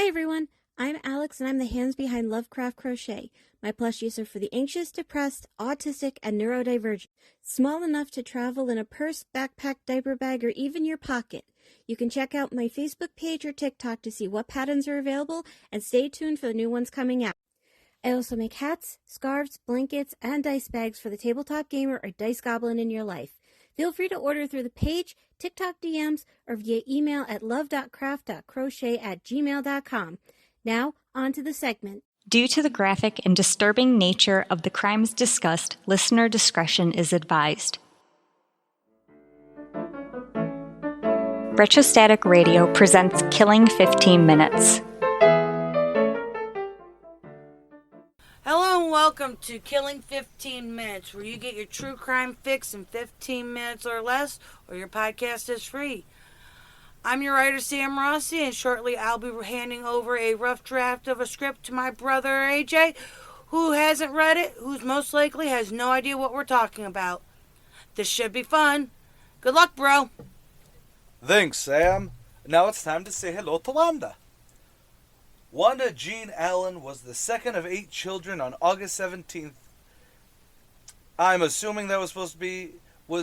everyone, I'm Alex and I'm the hands behind Lovecraft Crochet. My plushies are for the anxious, depressed, autistic, and neurodivergent. Small enough to travel in a purse, backpack, diaper bag, or even your pocket. You can check out my Facebook page or TikTok to see what patterns are available and stay tuned for the new ones coming out. I also make hats, scarves, blankets, and dice bags for the tabletop gamer or dice goblin in your life. Feel free to order through the page, TikTok DMs, or via email at love.craft.crochet@gmail.com. Now, on to the segment. Due to the graphic and disturbing nature of the crimes discussed, listener discretion is advised. Retrostatic Radio presents Killing 15 Minutes. Hello and welcome to Killing 15 Minutes, where you get your true crime fix in 15 minutes or less, or your podcast is free. I'm your writer, Sam Rossi, and shortly I'll be handing over a rough draft of a script to my brother, AJ, who hasn't read it, who's most likely has no idea what we're talking about. This should be fun. Good luck, bro. Thanks, Sam. Now it's time to say hello to Wanda. Wanda Jean Allen was the second of 8 children on August 17th. I'm assuming that was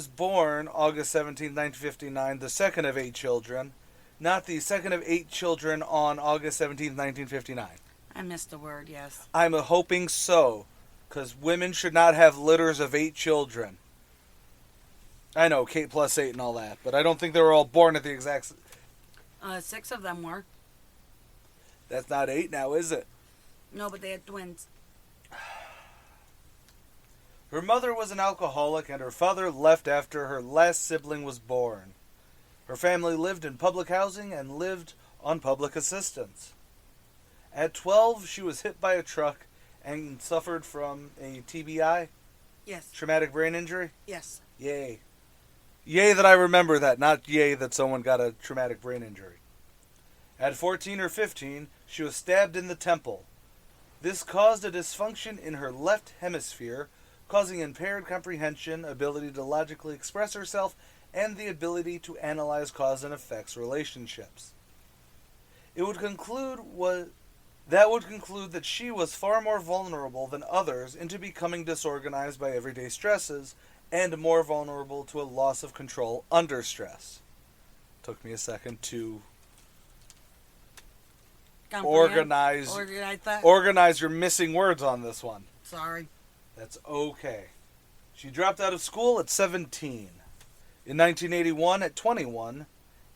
born August 17th, 1959, the second of 8 children, not the second of 8 children on August 17th, 1959. I missed the word, yes. I'm hoping so, because women should not have litters of 8 children. I know, Kate plus 8 and all that, but I don't think they were all born at the exact... 6 of them were. That's not 8 now, is it? No, but they had twins. Her mother was an alcoholic, and her father left after her last sibling was born. Her family lived in public housing and lived on public assistance. At 12, she was hit by a truck and suffered from a TBI? Yes. Traumatic brain injury? Yes. Yay. Yay that I remember that, not yay that someone got a traumatic brain injury. At 14 or 15, she was stabbed in the temple. This caused a dysfunction in her left hemisphere, causing impaired comprehension, ability to logically express herself, and the ability to analyze cause and effects relationships. That would conclude that she was far more vulnerable than others into becoming disorganized by everyday stresses, and more vulnerable to a loss of control under stress. Took me a second to organize your missing words on this one. Sorry. That's okay. She dropped out of school at 17. In 1981, at 21,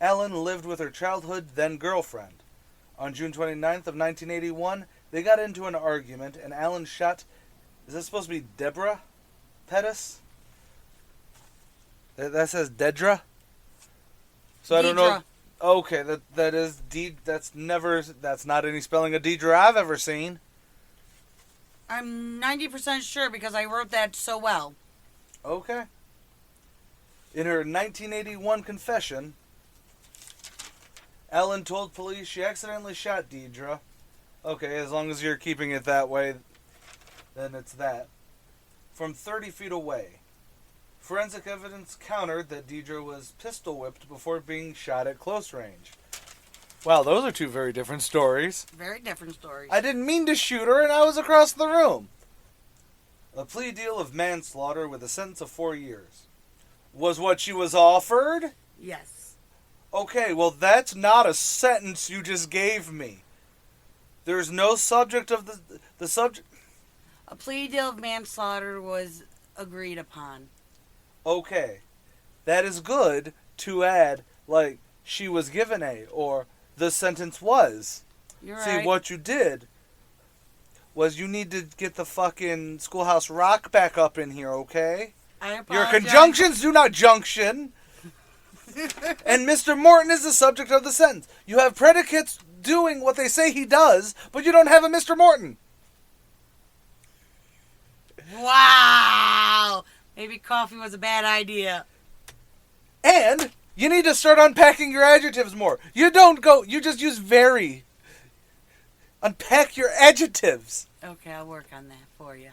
Allen lived with her childhood then-girlfriend. On June 29th of 1981, they got into an argument, and Allen shot... Is that supposed to be Deborah Pettis? That says Dedra? So I don't know... Okay, that is that's not any spelling of Deidre I've ever seen. I'm 90% sure because I wrote that so well. Okay. In her 1981 confession, Allen told police she accidentally shot Deidre. Okay, as long as you're keeping it that way, then it's that. From 30 feet away. Forensic evidence countered that Deidre was pistol whipped before being shot at close range. Wow, those are two very different stories. Very different stories. I didn't mean to shoot her, and I was across the room. A plea deal of manslaughter with a sentence of 4 years. Was what she was offered? Yes. Okay, well, that's not a sentence you just gave me. There's no subject of the subject... A plea deal of manslaughter was agreed upon. Okay, that is good to add, like, she was given a, or the sentence was. You're See, right. what you did was you need to get the fucking Schoolhouse Rock back up in here, okay? I apologize. Your conjunctions do not junction. And Mr. Morton is the subject of the sentence. You have predicates doing what they say he does, but you don't have a Mr. Morton. Wow! Maybe coffee was a bad idea. And you need to start unpacking your adjectives more. You just use very. Unpack your adjectives. Okay, I'll work on that for you.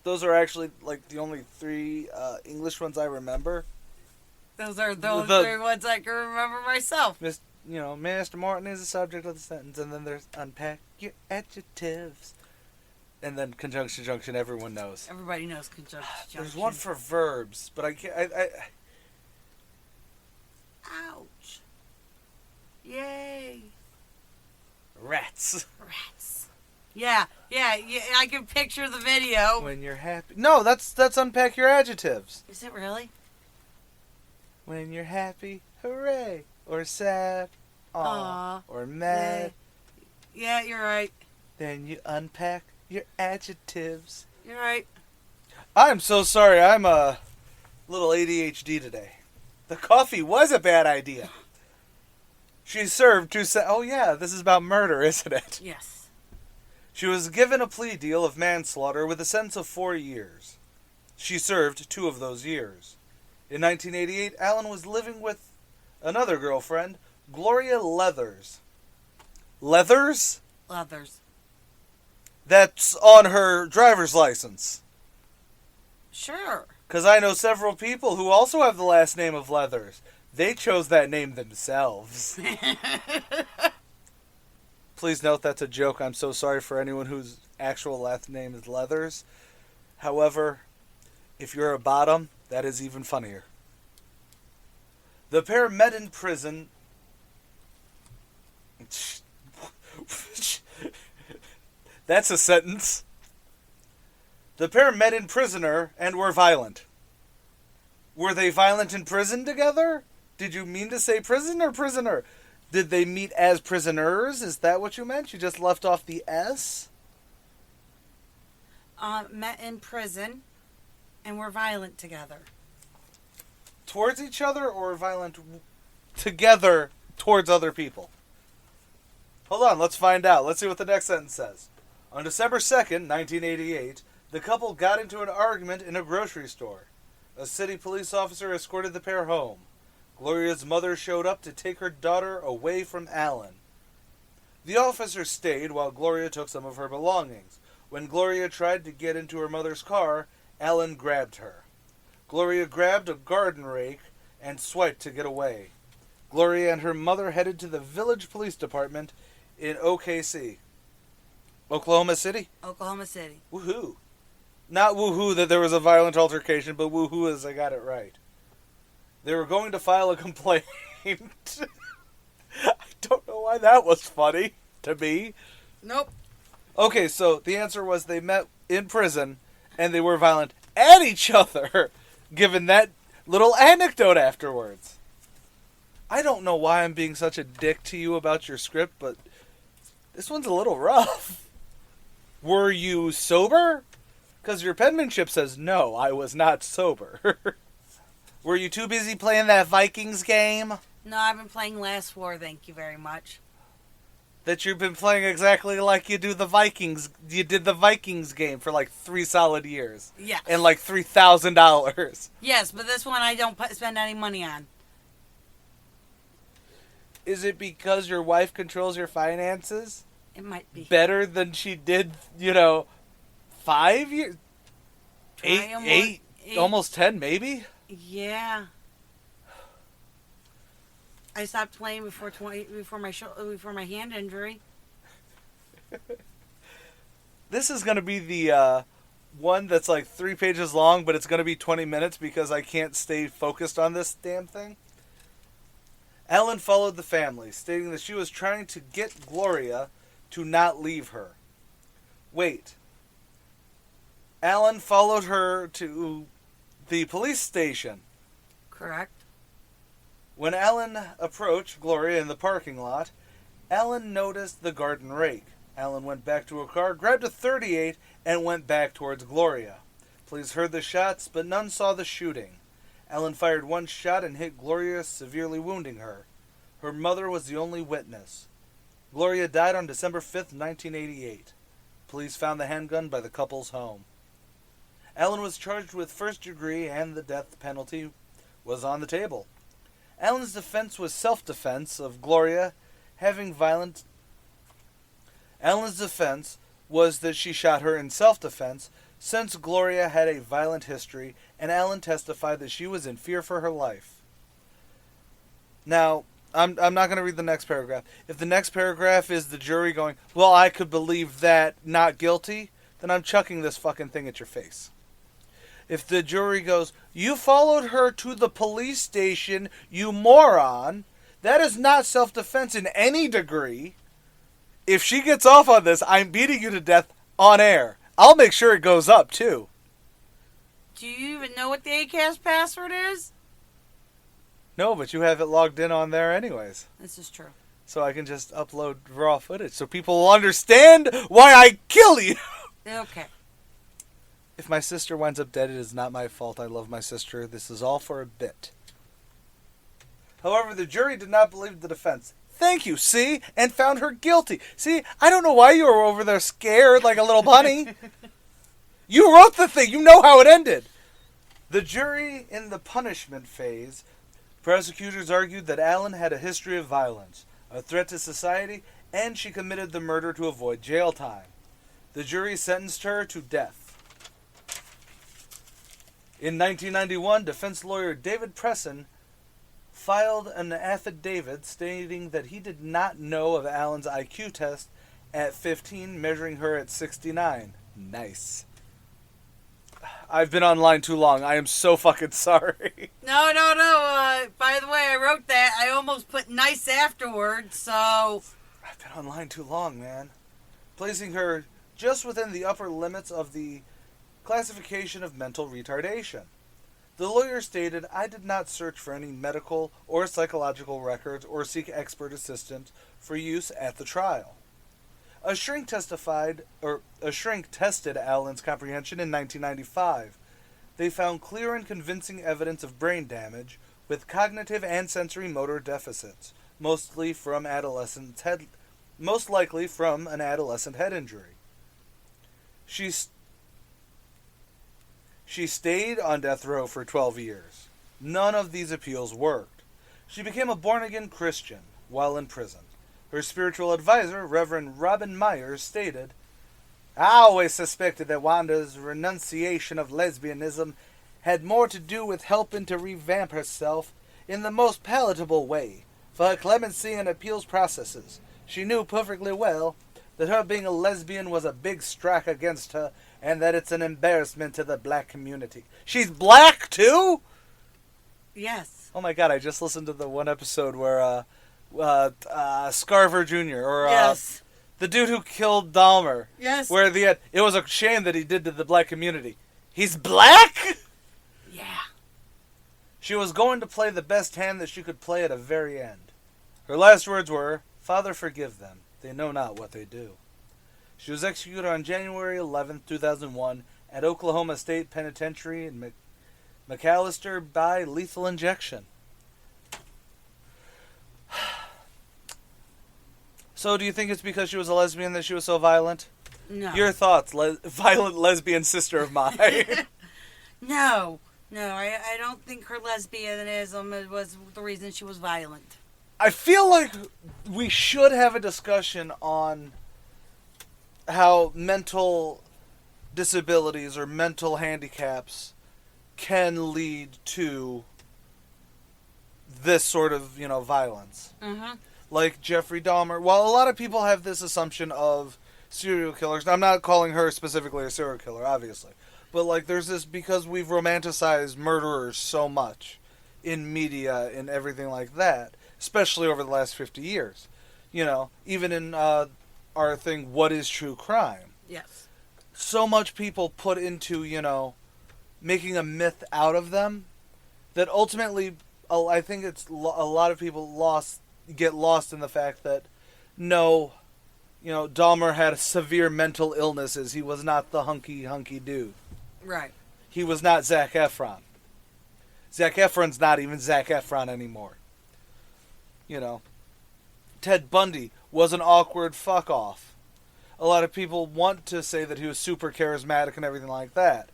Those are actually, like, the only 3 English ones I remember. Those are those 3 ones I can remember myself. Mr. Morton is the subject of the sentence, and then there's unpack your adjectives. And then conjunction, junction, everyone knows. Everybody knows conjunction, junction. There's one for verbs, but I can't. Ouch. Yay. Rats. Yeah, I can picture the video. When you're happy. No, that's unpack your adjectives. Is it really? When you're happy, hooray. Or sad, aw. Or mad. Yeah, you're right. Then you unpack your adjectives. You're right. I'm so sorry. I'm a little ADHD today. The coffee was a bad idea. She served 2 oh yeah, this is about murder, isn't it? Yes. She was given a plea deal of manslaughter with a sentence of 4 years. She served 2 of those years. In 1988, Allen was living with another girlfriend, Gloria Leathers. Leathers? Leathers. That's on her driver's license. Sure. Because I know several people who also have the last name of Leathers. They chose that name themselves. Please note that's a joke. I'm so sorry for anyone whose actual last name is Leathers. However, if you're a bottom, that is even funnier. The pair met in prison. That's a sentence. The pair met in prisoner and were violent. Were they violent in prison together? Did you mean to say prison or prisoner? Did they meet as prisoners? Is that what you meant? You just left off the S? Met in prison and were violent together. Towards each other or violent together towards other people? Hold on, let's find out. Let's see what the next sentence says. On December 2nd, 1988, the couple got into an argument in a grocery store. A city police officer escorted the pair home. Gloria's mother showed up to take her daughter away from Allen. The officer stayed while Gloria took some of her belongings. When Gloria tried to get into her mother's car, Allen grabbed her. Gloria grabbed a garden rake and swiped to get away. Gloria and her mother headed to the village police department in OKC. Oklahoma City? Oklahoma City. Woohoo. Not woohoo that there was a violent altercation, but woohoo as I got it right. They were going to file a complaint. I don't know why that was funny to me. Nope. Okay, so the answer was they met in prison and they were violent at each other, given that little anecdote afterwards. I don't know why I'm being such a dick to you about your script, but this one's a little rough. Were you sober? Because your penmanship says, no, I was not sober. Were you too busy playing that Vikings game? No, I've been playing Last War, thank you very much. That you've been playing exactly like you do the Vikings. You did the Vikings game for like 3 solid years. Yeah. And like $3,000. Yes, but this one I don't spend any money on. Is it because your wife controls your finances? It might be. Better than she did, 5 years? 8, almost 10 maybe? Yeah. I stopped playing before my hand injury. This is going to be the one that's like 3 pages long, but it's going to be 20 minutes because I can't stay focused on this damn thing. Allen followed the family, stating that she was trying to get Gloria to not leave her. Wait. Allen followed her to the police station. Correct. When Allen approached Gloria in the parking lot, Allen noticed the garden rake. Allen went back to her car, grabbed a .38, and went back towards Gloria. Police heard the shots, but none saw the shooting. Allen fired 1 shot and hit Gloria, severely wounding her. Her mother was the only witness. Gloria died on December 5th, 1988. Police found the handgun by the couple's home. Allen was charged with first degree and the death penalty was on the table. Allen's defense was self-defense of Gloria having violent... Allen's defense was that she shot her in self-defense since Gloria had a violent history, and Allen testified that she was in fear for her life. Now, I'm not going to read the next paragraph. If the next paragraph is the jury going, well, I could believe that, not guilty, then I'm chucking this fucking thing at your face. If the jury goes, you followed her to the police station, you moron, that is not self-defense in any degree. If she gets off on this, I'm beating you to death on air. I'll make sure it goes up, too. Do you even know what the Acast password is? No, but you have it logged in on there anyways. This is true. So I can just upload raw footage so people will understand why I kill you. Okay. If my sister winds up dead, it is not my fault. I love my sister. This is all for a bit. However, the jury did not believe the defense. Thank you, see? And found her guilty. See, I don't know why you were over there scared like a little bunny. You wrote the thing. You know how it ended. The jury in the punishment phase, prosecutors argued that Allen had a history of violence, a threat to society, and she committed the murder to avoid jail time. The jury sentenced her to death. In 1991, defense lawyer David Presson filed an affidavit stating that he did not know of Allen's IQ test at 15, measuring her at 69. Nice. I've been online too long. I am so fucking sorry. No. By the way, I wrote that. I almost put nice afterwards, so... I've been online too long, man. Placing her just within the upper limits of the classification of mental retardation. The lawyer stated, I did not search for any medical or psychological records or seek expert assistance for use at the trial. A shrink tested Allen's comprehension in 1995. They found clear and convincing evidence of brain damage with cognitive and sensory motor deficits, most likely from an adolescent head injury. She stayed on death row for 12 years. None of these appeals worked. She became a born-again Christian while in prison. Her spiritual advisor, Reverend Robin Myers, stated, I always suspected that Wanda's renunciation of lesbianism had more to do with helping to revamp herself in the most palatable way for her clemency and appeals processes. She knew perfectly well that her being a lesbian was a big strike against her and that it's an embarrassment to the black community. She's black, too? Yes. Oh, my God, I just listened to the one episode where Scarver Jr., or yes. The dude who killed Dahmer. Yes. Where it was a shame that he did to the black community. He's black? Yeah. She was going to play the best hand that she could play at the very end. Her last words were, Father, forgive them. They know not what they do. She was executed on January 11, 2001 at Oklahoma State Penitentiary in McAllister by lethal injection. So do you think it's because she was a lesbian that she was so violent? No. Your thoughts, violent lesbian sister of mine. No, I don't think her lesbianism was the reason she was violent. I feel like we should have a discussion on how mental disabilities or mental handicaps can lead to this sort of, violence. Mm-hmm. Like Jeffrey Dahmer. While a lot of people have this assumption of serial killers, I'm not calling her specifically a serial killer, obviously. But, there's this, because we've romanticized murderers so much in media and everything like that, especially over the last 50 years. Even in our thing, What is True Crime? Yes. So much people put into, making a myth out of them that ultimately, I think it's a lot of people get lost in the fact that, no, Dahmer had severe mental illnesses. He was not the hunky dude. Right. He was not Zac Efron. Zac Efron's not even Zac Efron anymore. Ted Bundy was an awkward fuck-off. A lot of people want to say that he was super charismatic and everything like that.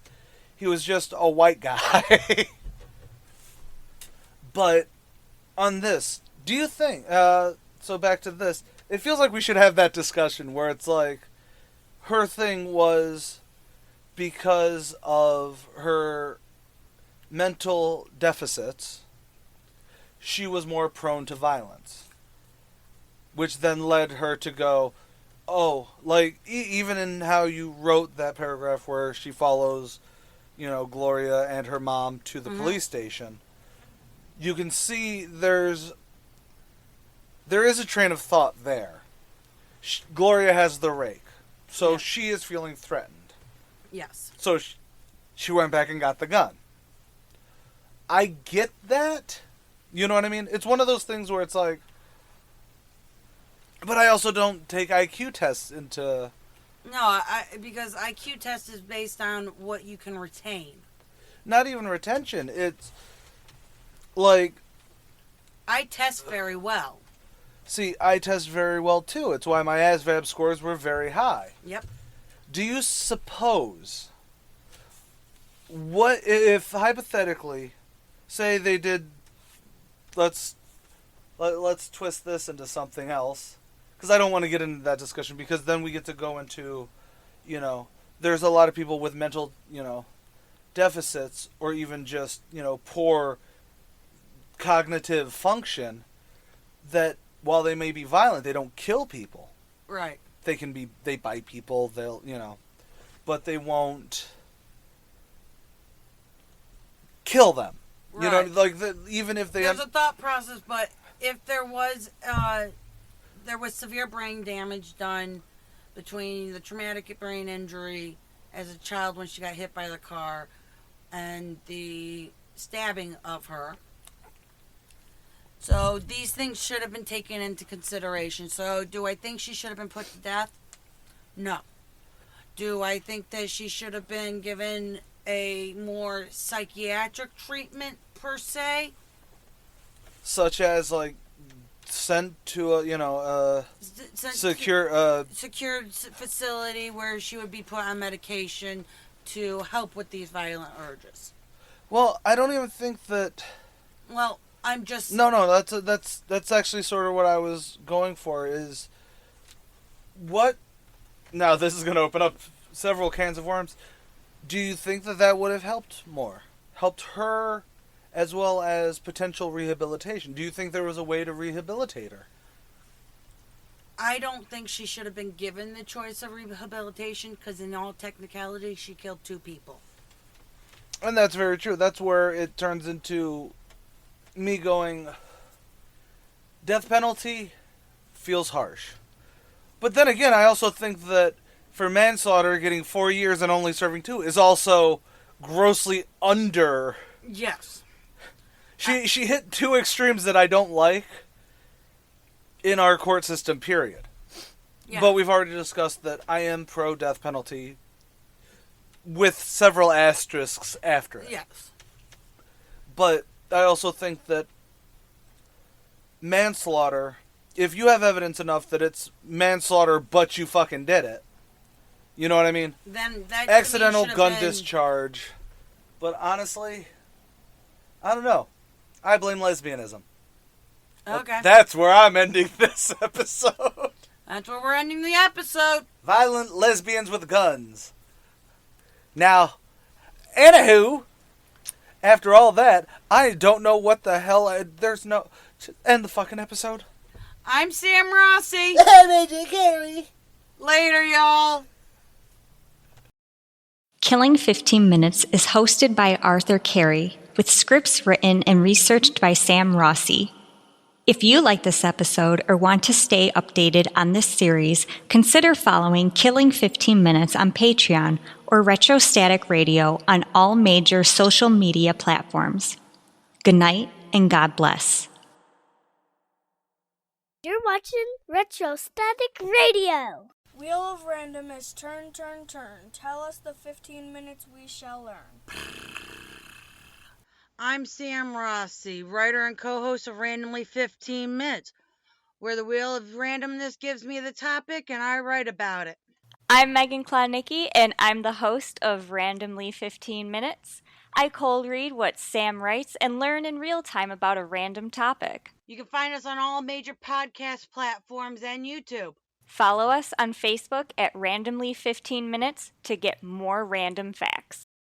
He was just a white guy. But on this, do you think, so back to this, it feels like we should have that discussion where it's like, her thing was because of her mental deficits. she was more prone to violence. Which then led her to go, oh, like, even in how you wrote that paragraph where she follows, Gloria and her mom to the police station, you can see there is a train of thought there. Gloria has the rake, so she is feeling threatened. Yes. So she went back and got the gun. I get that. You know what I mean? It's one of those things where it's like, but I also don't take IQ tests into... No, because IQ test is based on what you can retain. Not even retention. It's like... I test very well. See, I test very well too. It's why my ASVAB scores were very high. Yep. Do you suppose... What if, hypothetically, say they did... Let's twist this into something else. Because I don't want to get into that discussion, because then we get to go into, there's a lot of people with mental, deficits, or even just, poor cognitive function, that while they may be violent, they don't kill people. Right. They bite people, they'll, but they won't kill them. Right. Even if they There's a thought process, but if there was severe brain damage done between the traumatic brain injury as a child when she got hit by the car and the stabbing of her. So these things should have been taken into consideration. So do I think she should have been put to death? No. Do I think that she should have been given a more psychiatric treatment per se? Such as, like, sent to a secured facility where she would be put on medication to help with these violent urges. Well, I don't even think that. Well, I'm just that's actually sort of what I was going for. Is what? Now this is going to open up several cans of worms. Do you think that would have helped her? As well as potential rehabilitation. Do you think there was a way to rehabilitate her? I don't think she should have been given the choice of rehabilitation, because in all technicality, she killed 2 people. And that's very true. That's where it turns into me going, death penalty feels harsh. But then again, I also think that for manslaughter, getting 4 years and only serving 2 is also grossly under... Yes. She hit 2 extremes that I don't like in our court system, period. Yeah. But we've already discussed that I am pro-death penalty with several asterisks after it. Yes. But I also think that manslaughter, if you have evidence enough that it's manslaughter but you fucking did it, you know what I mean? Then that accidental gun discharge. But honestly, I don't know. I blame lesbianism. Okay. That's where I'm ending this episode. That's where we're ending the episode. Violent lesbians with guns. Now, anywho, after all that, I don't know what the hell. There's no. End the fucking episode. I'm Sam Rossi. I'm AJ Carey. Later, y'all. Killing 15 Minutes is hosted by Arthur Carey, with scripts written and researched by Sam Rossi. If you like this episode or want to stay updated on this series, consider following Killing 15 Minutes on Patreon or Retrostatic Radio on all major social media platforms. Good night and God bless. You're watching Retrostatic Radio. Wheel of Random is turn, turn, turn. Tell us the 15 minutes we shall learn. I'm Sam Rossi, writer and co-host of Randomly 15 Minutes, where the Wheel of Randomness gives me the topic and I write about it. I'm Megan Klodnicki, and I'm the host of Randomly 15 Minutes. I cold read what Sam writes and learn in real time about a random topic. You can find us on all major podcast platforms and YouTube. Follow us on Facebook at Randomly 15 Minutes to get more random facts.